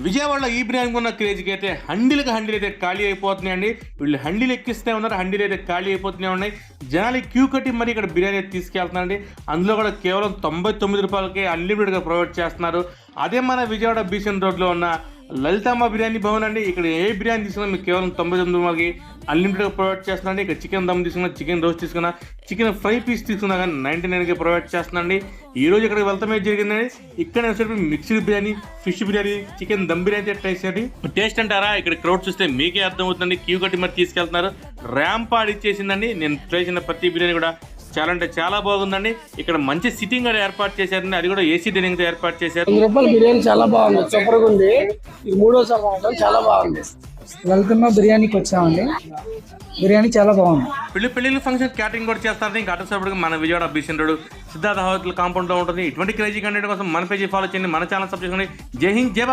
విజయవాడలో ఈ బిర్యానీకి ఉన్న క్రేజ్కి అయితే హండీలు అయితే ఖాళీ అయిపోతున్నాయండి. వీళ్ళు హండీలు ఎక్కిస్తూనే ఉన్నారు, హండీలు అయితే ఖాళీ అయిపోతూనే ఉన్నాయి. జనాలు క్యూ కట్టి మరి ఇక్కడ బిర్యానీ అయితే తీసుకెళ్తున్నారండి. అందులో కూడా కేవలం 99 రూపాయలకే అన్లిమిటెడ్గా ప్రొవైడ్ చేస్తున్నారు. అదే మన విజయవాడ బీసెన్ రోడ్లో ఉన్న లలితమ్మ బిర్యానీ భవన్ అండి. ఇక్కడ ఏ బిర్యానీ తీసుకున్నా మీకు కేవలం 99 రూపాయలకి అన్లిమిటెడ్గా ప్రొవైడ్ చేస్తున్నాండి. ఇక్కడ చికెన్ దమ్ తీసుకున్నా, చికెన్ రోస్ట్ తీసుకున్నా, చికెన్ ఫ్రై పీస్ తీసుకున్నా కానీ 99కి ప్రొవైడ్ చేస్తున్నాండి. ఈ రోజు ఇక్కడికి వెళ్తామే జరిగిందండి. ఇక్కడ mixed biryani, fish biryani, chicken dum biryani అయితే టేస్ట్ చేయండి. టేస్ట్ అంటారా, ఇక్కడ క్రౌడ్ చూస్తే మీకే అర్థమవుతుందండి. క్యూ కట్టి మరి తీసుకెళ్తున్నారు. ర్యాంప్ ఇచ్చేసిందండి. నేను ట్రై చేసిన ప్రతి బిర్యానీ కూడా చాలా అంటే చాలా బాగుందండి. ఇక్కడ మంచి సిట్టింగ్ కూడా ఏర్పాటు చేశారండి. అది కూడా ఏసీ డైనింగ్ తో ఏర్పాటు చేశారు. రూపాయల బిర్యానీ చాలా బాగుంది, సూపర్ గా ఉంది. ఇది మూడోసారి రావడం చాలా బాగుంది. వెళ్తున్న బిర్యానీకి వచ్చామండి. బిర్యానీ చాలా బాగుంది. పెళ్లి ఫంక్షన్ క్యాటరింగ్ కూడా చేస్తారండి. ఇంకా అటు మన Vijayawada Besant road Siddhartha hotel compound లో ఉంటుంది. ఇటువంటి క్రేజీ కంటెంట్ కోసం మన పేజీ ఫాలో చేయండి, మన ఛానల్ సబ్స్క్రైబ్ చేయండి. జై హింద్, జై భారత్.